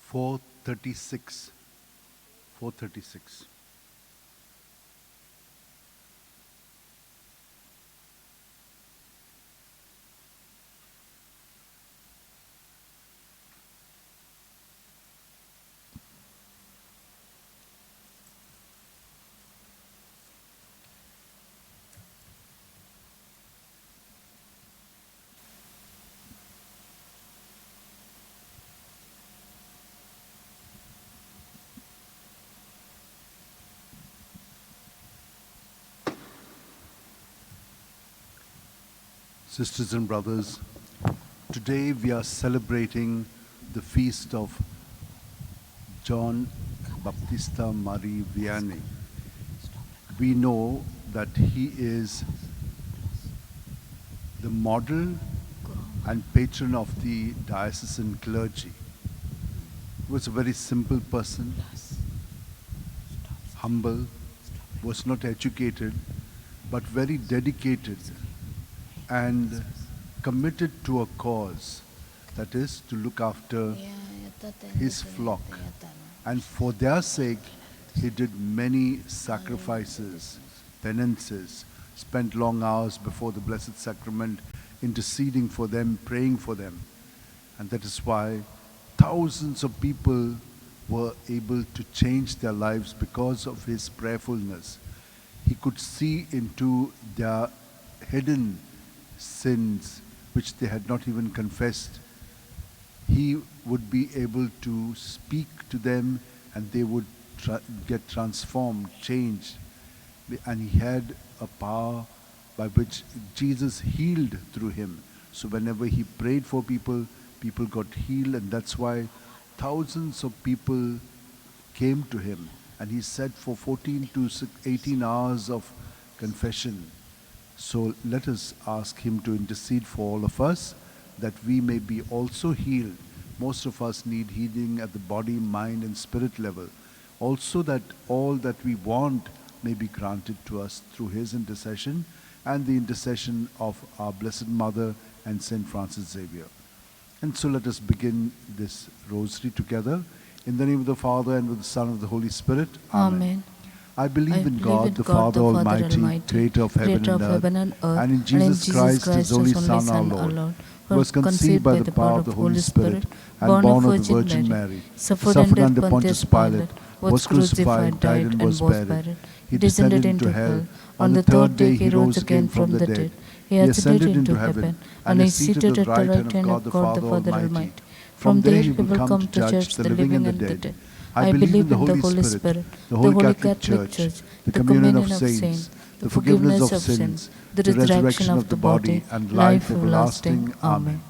436. 436. Sisters and brothers, today we are celebrating the feast of John Baptista Marie Vianney. We know that he is the model and patron of the diocesan clergy. He was a very simple person, humble, was not educated, but very dedicated and committed to a cause, that is to look after his flock. And for their sake, he did many sacrifices, penances, spent long hours before the Blessed Sacrament, interceding for them, praying for them. And that is why thousands of people were able to change their lives because of his prayerfulness. He could see into their hidden sins which they had not even confessed. He would be able to speak to them and they would get transformed, changed. And he had a power by which Jesus healed through him. So whenever he prayed for people, people got healed, and that's why thousands of people came to him. And he said for 14 to 18 hours of confession. So let us ask him to intercede for all of us, that we may be also healed. Most of us need healing at the body, mind and spirit level. Also that all that we want may be granted to us through his intercession and the intercession of our Blessed Mother and Saint Francis Xavier. And so let us begin this rosary together. In the name of the Father, and of the Son, and of the Holy Spirit. Amen. I believe in God, the Father Almighty, creator of heaven and earth, and in Jesus Christ, his only Son, our Lord, who was conceived by the power of the Holy Spirit, and born of the Virgin Mary, suffered under Pontius Pilate, was crucified, died, and was buried. He descended into hell. On the third day he rose again from the dead. He ascended into heaven, and is seated at the right hand of God the Father Almighty. From there he will come to judge the living and the dead. I believe in the Holy Spirit, the Holy Catholic Church, the communion of saints, the forgiveness of sins, the resurrection of the body, and life everlasting. Amen.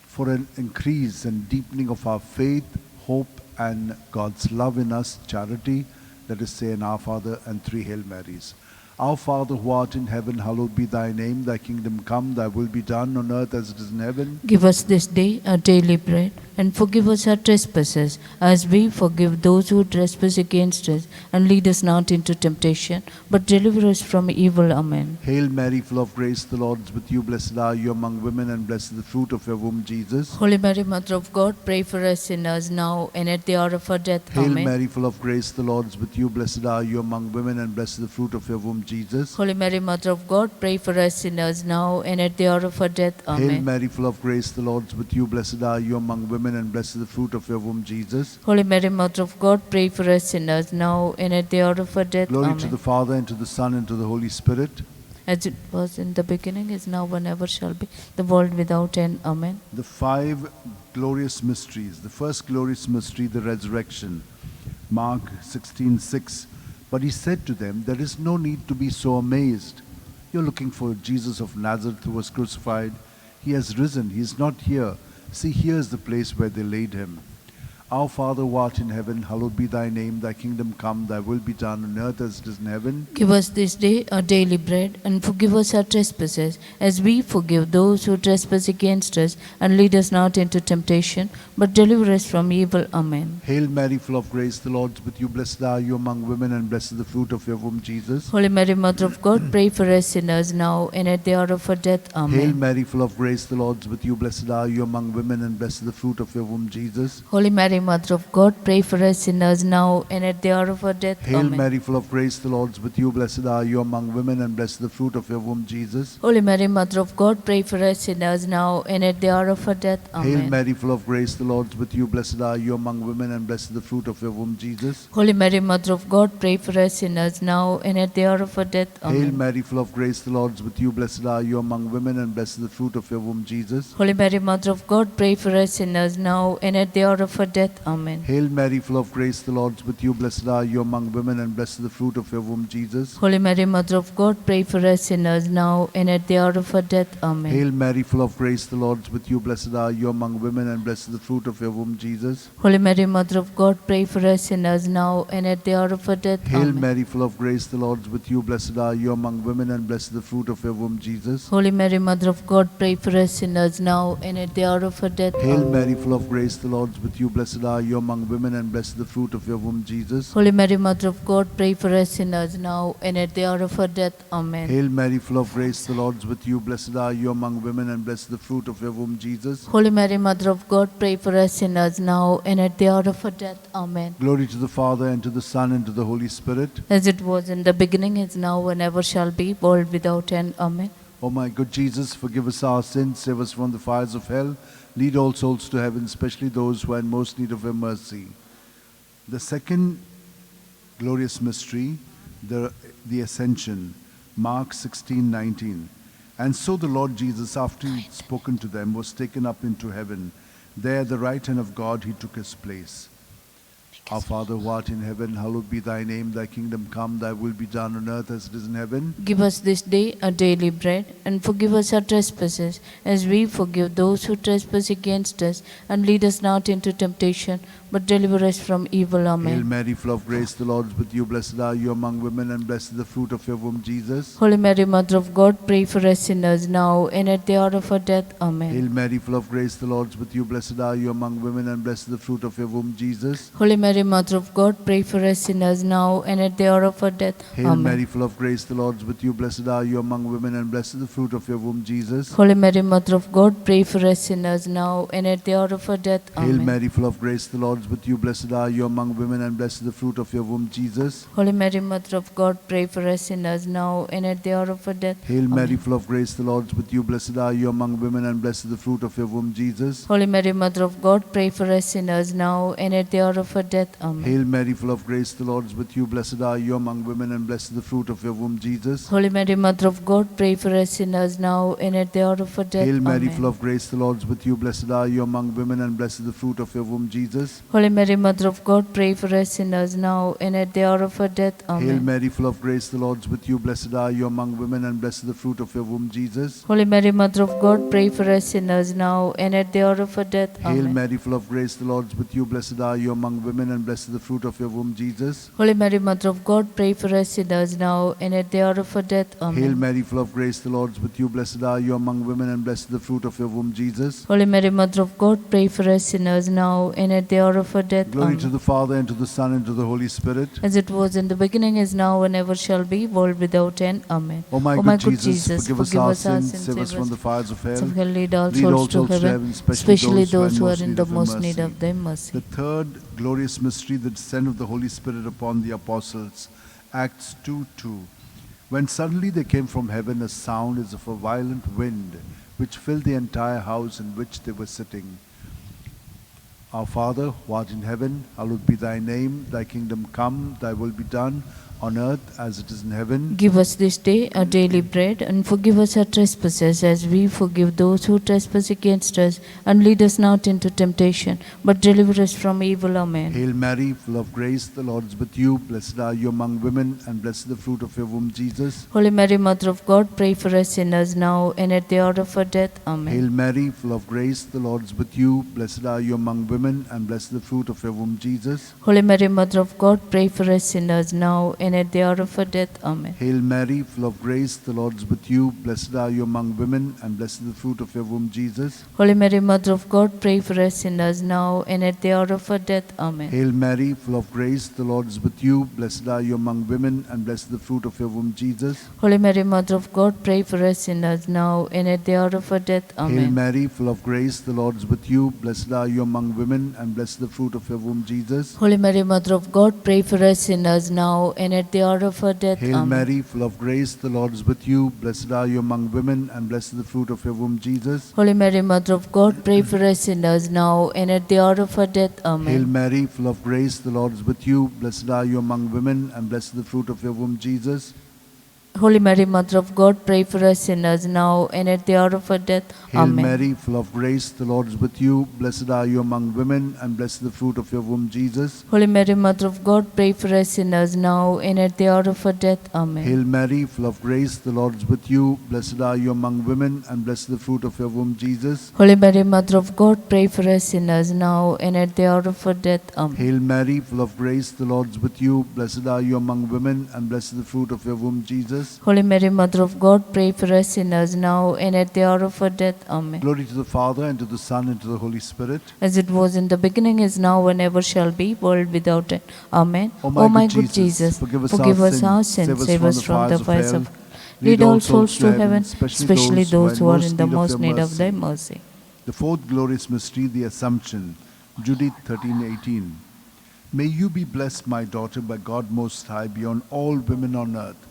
For an increase and deepening of our faith, hope, and God's love in us, charity, let us say in Our Father and 3 Hail Marys. Our Father who art in heaven, hallowed be thy name. Thy kingdom come, thy will be done on earth as it is in heaven. Give us this day our daily bread, and forgive us our trespasses, as we forgive those who trespass against us. And lead us not into temptation, but deliver us from evil. Amen. Hail Mary, full of grace, the Lord is with you. Blessed are you among women, and blessed is the fruit of your womb, Jesus. Holy Mary, Mother of God, pray for us sinners, now and at the hour of our death. Hail Amen. Mary, full of grace, the Lord is with you. Blessed are you among women, and blessed is the fruit of your womb, Jesus. Holy Mary, Mother of God, pray for us sinners, now and at the hour of our death. Amen. Hail Mary, full of grace, the Lord is with you. Blessed are you among women, and blessed is the fruit of your womb, Jesus. Holy Mary, Mother of God, pray for us sinners, now and at the hour of our death. Glory Amen. to the Father, and to the Son, and to the Holy Spirit. As it was in the beginning, is now, and ever shall be, the world without end. Amen. The 5 glorious mysteries. The first glorious mystery, the resurrection. Mark 16:6. But he said to them, there is no need to be so amazed. You're looking for Jesus of Nazareth who was crucified. He has risen. He is not here. See, here is the place where they laid him. Our Father who art in heaven, hallowed be thy name. Thy kingdom come, thy will be done on earth as it is in heaven. Give us this day our daily bread, and forgive us our trespasses, as we forgive those who trespass against us. And lead us not into temptation, but deliver us from evil. Amen. Hail Mary, full of grace, the Lord is with you. Blessed are you among women, and blessed is the fruit of your womb, Jesus. Holy Mary, Mother of God, pray for us sinners now and at the hour of our death. Amen. Hail Mary, full of grace, the Lord is with you. Blessed are you among women, and blessed is the fruit of your womb, Jesus. Holy Mary, Mother of God, pray for us sinners now and at the hour of our death. Hail Amen. Mary, full of grace, the Lord is with you. Blessed are you among women, and blessed is the fruit of your womb, Jesus. Holy Mary, Mother of God, pray for us sinners now and at the hour of our death. Amen. Hail Mary, full of grace, the Lord is with you. Blessed are you among women, and blessed is the fruit of your womb, Jesus. Holy Mary, Mother of God, pray for us sinners now and at the hour of our death. Amen. Hail Mary, full of grace, the Lord is with you. Blessed are you among women, and blessed is the fruit of your womb, Jesus. Holy Mary, Mother of God, pray for us sinners now and at the hour of our death. Amen. Hail Mary, full of grace, the Lord is with you. Blessed are you among women, and blessed is the fruit of your womb, Jesus. Holy Mary, Mother of God, pray for us sinners now and at the hour of our death. Amen. Hail Mary, full of grace, the Lord is with you. Blessed are you among women, and blessed is the fruit of your womb, Jesus. Holy Mary, Mother of God, pray for us sinners now and at the hour of our death. Hail Amen. Mary, full of grace, the Lord is with you. Blessed are you among women, and blessed is the fruit of your womb, Jesus. Holy Mary, Mother of God, pray for us sinners now and at the hour of our death. Hail Amen. Mary, full of grace, the Lord is with you. Blessed are you among women, and blessed is the fruit of your womb, Jesus. Holy Mary, Mother of God, pray for us sinners now and at the hour of our death. Amen. Hail Mary, full of grace, the Lord is with you. Blessed are you among women, and blessed is the fruit of your womb, Jesus. Holy Mary, Mother of God, pray for us sinners now and at the hour of our death. Amen. Glory to the Father, and to the Son, and to the Holy Spirit. As it was in the beginning, is now, and ever shall be, world without end. Amen. O my good Jesus, forgive us our sins, save us from the fires of hell, lead all souls to heaven, especially those who are in most need of your mercy. The second glorious mystery, the Ascension, Mark 16:19. And so the Lord Jesus, after he had spoken to them, was taken up into heaven. There at the right hand of God he took his place. Our Father who art in heaven, hallowed be thy name. Thy kingdom come, thy will be done on earth as it is in heaven. Give us this day our daily bread, and forgive us our trespasses, as we forgive those who trespass against us. And lead us not into temptation, but deliver us from evil. Hail Amen. Mary, full of grace, the Lord is with you. Blessed are you among women, and blessed is the fruit of your womb, Jesus. Holy Mary, Mother of God, pray for us sinners now and at the hour of our death. Amen. Hail Mary, full of grace, the Lord is with you. Blessed are you among women, and blessed is the fruit of your womb, Jesus. Holy Mary, Mother of God, pray for us sinners now and at the hour of our death. Hail Amen. Mary, full of grace, the Lord is with you. Blessed are you among women, and blessed is the fruit of your womb, Jesus. Holy Mary, Mother of God, pray for us sinners now and at the hour of our death. Hail Amen. Mary, full of grace, the Lord is with you. Blessed are you among women, and blessed is the fruit of your womb, Jesus. Holy Mary, Mother of God, pray for us sinners now and at the hour of our death. Hail Amen. Mary, full of grace, the Lord is with you. Blessed are you among women, and blessed is the fruit of your womb, Jesus. Holy Mary, Mother of God, pray for us sinners now and at the hour of our death. Amen. Hail Mary, full of grace, the Lord is with you. Blessed are you among women, and blessed is the fruit of your womb, Jesus. Holy Mary, Mother of God, pray for us sinners now and at the hour of our death. Hail Mary, Amen. full of grace, the Lord is with you. Blessed are you among women, and blessed is the fruit of your womb, Jesus. Holy Mary, Mother of God, pray for us sinners now and at the hour of our death. Hail Amen. Mary, full of grace, the Lord is with you. Blessed are you among women, and blessed is the fruit of your womb, Jesus. Holy Mary, Mother of God, pray for us sinners now and at the hour of our death. Hail Amen. Mary, full of grace, the Lord is with you. Blessed are you among women, and blessed is the fruit of your womb, Jesus. Holy Mary, Mother of God, pray for us sinners now and at the hour of our death. Amen. Hail Mary, full of grace, the Lord is with you. Blessed are you among women, and blessed is the fruit of your womb, Jesus. Holy Mary, Mother of God, pray for us sinners now and at the hour of our death. Glory Amen. to the Father, and to the Son, and to the Holy Spirit. As it was in the beginning, is now, and ever shall be, world without end. Amen. O my, O good Jesus, forgive us our sins, save us save from the fires of hell. Some hell, lead all Lead all souls to heaven, especially those who are in the most need of thy mercy. The third glorious mystery, the descent of the Holy Spirit upon the apostles. Acts 2:2. When suddenly there came from heaven a sound as of a violent wind, which filled the entire house in which they were sitting. Our Father, who art in heaven, hallowed be thy name. Thy kingdom come, thy will be done, on earth as it is in heaven. Give us this day our daily bread, and forgive us our trespasses, as we forgive those who trespass against us. And lead us not into temptation, but deliver us from evil. Amen. Hail Mary, full of grace, the Lord is with you. Blessed are you among women, and blessed is the fruit of your womb, Jesus. Holy Mary, Mother of God, pray for us sinners now and at the hour of our death. Amen. Hail Mary, full of grace, the Lord is with you. Blessed are you among women, women, and blessed the fruit of your womb, Jesus. Holy Mary, Mother of God, pray for us sinners now and at the hour of our death. Amen. Hail Mary, full of grace, the Lord is with you. Blessed are you among women, and blessed is the fruit of your womb, Jesus. Holy Mary, Mother of God, pray for us sinners now and at the hour of our death. Amen. Hail Mary, full of grace, the Lord is with you. Blessed are you among women, and blessed is the fruit of your womb, Jesus. Holy Mary, Mother of God, pray for us sinners now and at the hour of our death. Amen. Hail Mary, full of grace, the Lord is with you. Blessed are you among women, and blessed is the fruit of your womb, Jesus. Holy Mary, Mother of God, pray for us sinners now and at the hour of our death. Hail Amen. Mary, full of grace, the Lord is with you. Blessed are you among women, and blessed is the fruit of your womb, Jesus. Holy Mary, Mother of God, pray for us sinners now and at the hour of our death. Amen. Hail Mary, full of grace, the Lord is with you. Blessed are you among women, and blessed is the fruit of your womb, Jesus. Holy Mary, Mother of God, pray for us sinners now and at the hour of our death. Hail Amen. Mary, full of grace, the Lord is with you. Blessed are you among women, and blessed is the fruit of your womb, Jesus. Holy Mary, Mother of God, pray for us sinners now and at the hour of our death. Amen. Hail Mary, full of grace, the Lord is with you. Blessed are you among women, and blessed is the fruit of your womb, Jesus. Holy Mary, Mother of God, pray for us sinners now and at the hour of our death. Amen. Hail Mary, full of grace, the Lord is with you. Blessed are you among women, and blessed is the fruit of your womb, Jesus. Holy Mary, Mother of God, pray for us sinners now and at the hour of our death. Amen. Glory to the Father, and to the Son, and to the Holy Spirit. As it was in the beginning, is now, and ever shall be, world without end. Amen. O O my good Jesus, forgive us our sins, save us from the fires of hell. Lead all souls to heaven, especially those who are in the most need of thy mercy. The fourth glorious mystery, the Assumption. Judith 13:18. May you be blessed, my daughter, by God Most High, beyond all women on earth.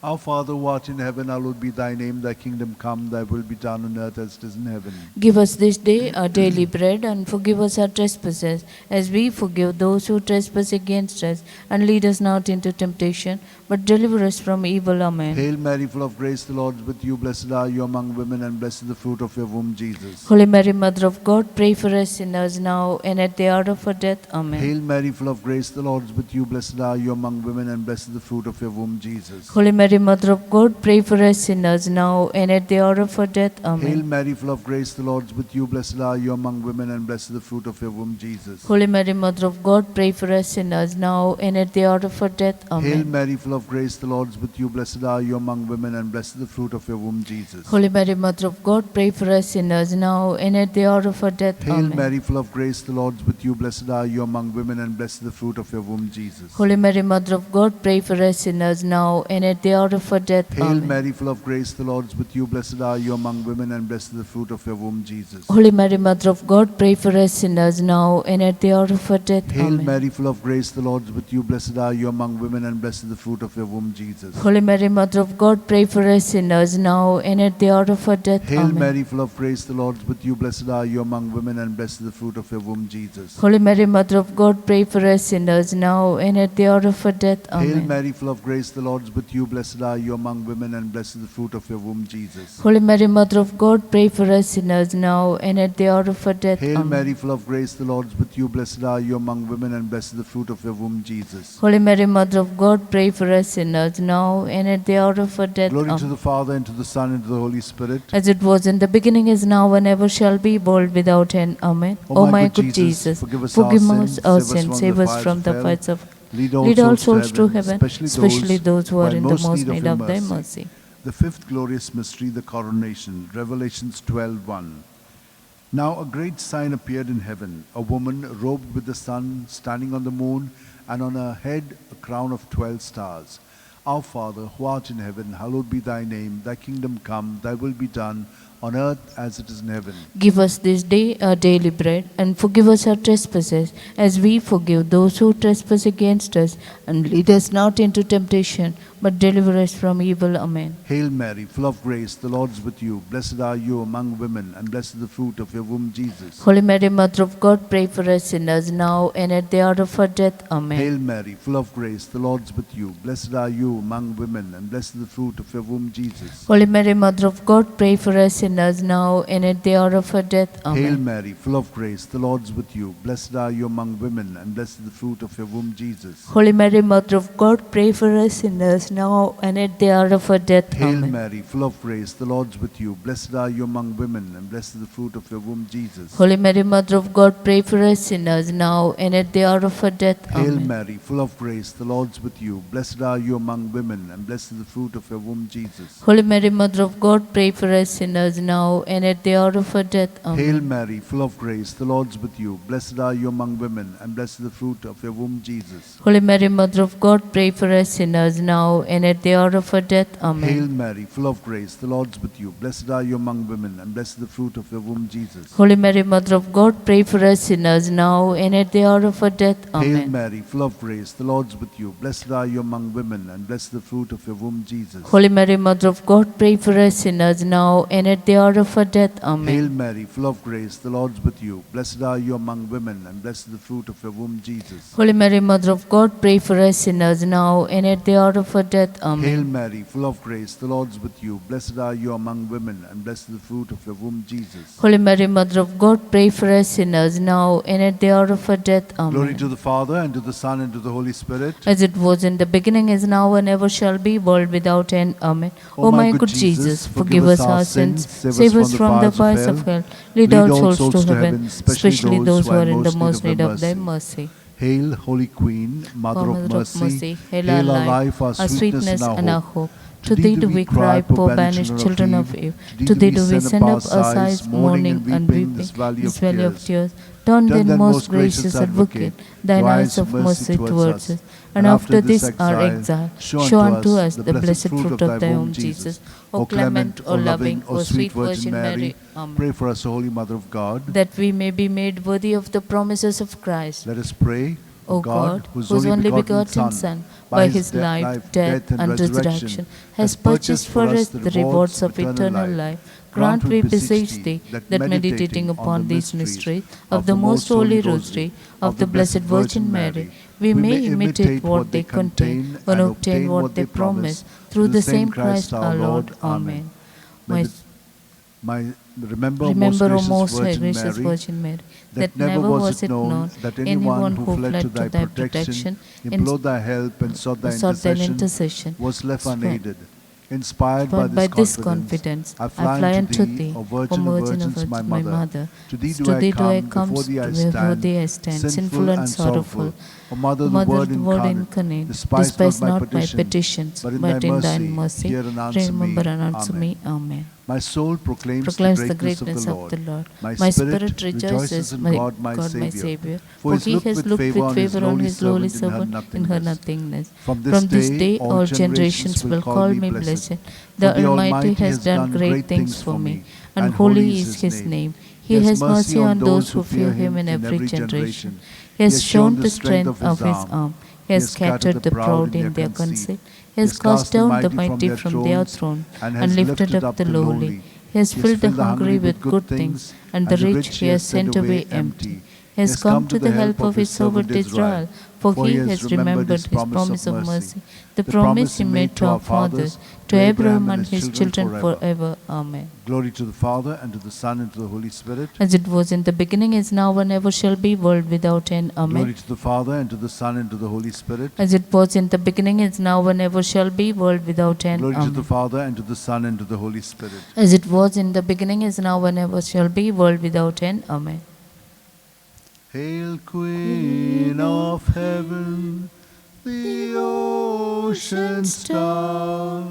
Our Father who art in heaven, hallowed be thy name. Thy kingdom come, thy will be done on earth as it is in heaven. Give us this day our daily bread, and forgive us our trespasses, as we forgive those who trespass against us. And lead us not into temptation, but deliver us from evil. Amen. Hail Mary, full of grace, the Lord is with you. Blessed are you among women, and blessed is the fruit of your womb, Jesus. Holy Mary, Mother of God, pray for us sinners now and at the hour of our death. Amen. Hail Mary, full of grace, the Lord is with you. Blessed are you among women, and blessed is the fruit of your womb, Jesus. Holy Mary, Mother of God, pray for us sinners now and at the hour of our death. Amen. Hail Mary, full of grace, the Lord is with you. Blessed are you among women, and blessed is the fruit of your womb, Jesus. Holy Mary, Mother of God, pray for us sinners now and at the hour of our death. Amen. Hail Mary, full of grace, the Lord is with you. Blessed are you among women, and blessed is the fruit of your womb, Jesus. Holy Mary, Mother of God, pray for us sinners now and at the hour of our death. Hail Amen. Mary, full of grace, the Lord is with you. Blessed are you among women, and blessed is the fruit of your womb, Jesus. Holy Mary, Mother of God, pray for us sinners now and at the hour of our death. Hail Amen. Mary, full of grace, the Lord is with you. Blessed are you among women, and blessed is the fruit of your womb, Jesus. Holy Mary, Mother of God, pray for us sinners now and at the hour of our death. Hail Amen. Mary, full of grace, the Lord is with you. Blessed are you among women, and blessed is the fruit of your womb, Jesus. Holy Mary, Mother of God, pray for us sinners now and at the hour of our death. Hail Amen. Mary, full of grace, the Lord is with you. Blessed are you among women, and blessed is the fruit of your womb, Jesus. Holy Mary, Mother of God, pray for us sinners now and at the hour of our death. Hail Amen. Mary, full of grace, the Lord is with you. Blessed are you among women, and blessed is the fruit of your womb, Jesus. Holy Mary, Mother of God, pray for us sinners now and at the hour of our death. Hail Amen. Mary, full of grace, the Lord is with you. Blessed are you among women, and blessed is the fruit of your womb, Jesus. Holy Mary, Mother of God, pray for us sinners now and at the hour of our death. Glory to Amen. the Father, and to the Son, and to the Holy Spirit. As it was in the beginning, is now, and ever shall be, world without end. Amen. O my good Jesus, forgive us forgive our us our sins, save us from the fires of hell. Lead all souls to heaven, especially those who are in the most need of thy mercy. The fifth glorious mystery, the coronation. Revelations 12:1. Now a great sign appeared in heaven, a woman robed with the sun, standing on the moon, and on her head a crown of 12 stars. Our Father, who art in heaven, hallowed be thy name. Thy kingdom come, thy will be done, on earth as it is in heaven. Give us this day our daily bread, and forgive us our trespasses, as we forgive those who trespass against us. And lead us not into temptation, but deliver us from evil. Amen. Hail Mary, full of grace, the Lord is with you. Blessed are you among women, and blessed is the fruit of your womb, Jesus. Holy Mary, Mother of God, pray for us sinners now and at the hour of our death. Amen. Hail Mary, full of grace, the Lord is with you. Blessed are you you among women, and blessed is the fruit of your womb, Jesus. Holy Mary, Mother of God, pray for us sinners now and at the hour of our death. Amen. Hail Mary, full of grace, the Lord is with you. Blessed are you among women, and blessed is the fruit of your womb, Jesus. Holy Mary, Mother of God, pray for us sinners now and at the hour of our death. Hail Amen. Mary, full of grace, the Lord is with you. Blessed are you among women, and blessed is the fruit of your womb, Jesus. Holy Mary, Mother of God, pray for us sinners now and at the hour of our death. Hail Amen. Mary, full of grace, the Lord is with you. Blessed are you among women, and blessed is the fruit of your womb, Jesus. Holy Mary, Mother of God, pray for us sinners now and at the hour of our death. Amen. Hail Mary, full of grace, the Lord is with you. Blessed are you among women, and blessed is the fruit of your womb, Jesus. Holy Mary, Mother of God, pray for us sinners now and at the hour of our death. Amen. Hail Mary, full of grace, the Lord is with you. Blessed are you among women, and blessed is the fruit of your womb, Jesus. Holy Mary, Mother of God, pray for us sinners now and at the hour of our death. Hail Amen. Mary, full of grace, the Lord is with you. Blessed are you among women, and blessed is the fruit of your womb, Jesus. Holy Mary, Mother of God, pray for us sinners now and at the hour of our death. Amen. Hail Mary, full of grace, the Lord is with you. Blessed are you among women, and blessed is the fruit of your womb, Jesus. Holy Mary, Mother of God, pray for us sinners now and at the hour of our death. Amen. Hail Mary, full of grace, the Lord is with you. Blessed are you among women, and blessed is the fruit of your womb, Jesus. Holy Mary, Mother of God, pray for us sinners now and at the hour of our death. Amen. Glory to the Father, and to the Son, and to the Holy Spirit. As it was in the beginning, is now, and ever shall be, world without end. Amen. O my good Jesus, forgive us our sins, save us from the fires of hell, lead all souls to heaven, especially those who are in the most need of thy mercy. Hail, Holy Queen, Mother O of Mother of Mercy, mercy, hail our life, our sweetness, and our hope. hope. To thee do we cry, poor banished children of Eve. To thee do we send up our sighs, mourning and weeping, this valley of tears. Turn then, most gracious Advocate, thine eyes of mercy towards us, and after this our exile, show unto us the blessed fruit of thy womb, Jesus. O clement, O loving, O sweet Virgin Mary, Amen. Pray for us, O Holy Mother of God, that we may be made worthy of the promises of Christ. Let us pray. O God, whose only begotten Son, by his life, death, and resurrection, has purchased for us the rewards of eternal life, grant, we beseech thee, that meditating upon these mysteries of the most holy Rosary of the Blessed Virgin Mary, we may imitate what they contain and obtain what they promise, through the same Christ our Lord. Amen. Remember, O most most gracious Virgin Mary, that never was it known that anyone who fled to thy protection, implored thy help, and sought thy intercession, was left unaided. Inspired by this confidence, I fly unto thee, O Virgin of Virgins, my Mother. To thee do I come, before thee I stand, sinful and sorrowful. O Mother, the Word incarnate, despise not my petitions, but in thine mercy, hear and remember and answer me. Amen. My soul proclaims the greatness of the Lord. My spirit rejoices in God my Saviour, for he has looked with favor on his lowly servant in her nothingness. From this day all generations will call me blessed. The Almighty has done great things for me, and holy is his name. He has mercy on those who fear him in every generation. He has shown the strength of his arm. He has scattered the proud in their conceit. He has cast down the mighty from their throne, and lifted up the lowly. He has filled the hungry with good things, and the rich he has sent away empty. He has come to the help of his servant Israel, for he has remembered his promise of mercy, the promise he made to our fathers, to Abraham and his children forever. Amen. Glory to the Father, and to the Son, and to the Holy Spirit. As it was in the beginning, is now, and ever shall be, world without end. Amen. Glory to the Father, and to the Son, and to the Holy Spirit. As it was in the beginning, is now, and ever shall be, world without end. Glory Amen. to the Father, and to the Son, and to the Holy Spirit. As it was in the beginning, is now, and ever shall be, world without end. Amen. Hail, Queen of Heaven, the ocean star,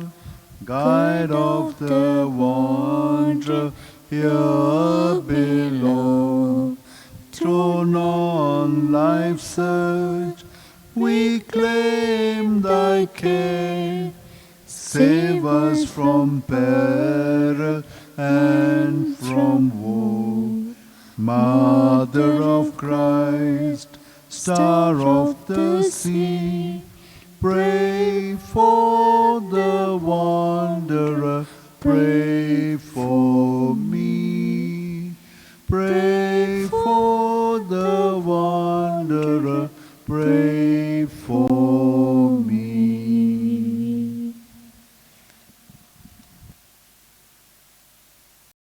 guide of the wanderer here below. Thrown on life's surge, we claim thy care. Save us from peril and from woe. Mother of Christ, Star of the sea, pray for the wanderer, pray for me. Pray for the wanderer, pray for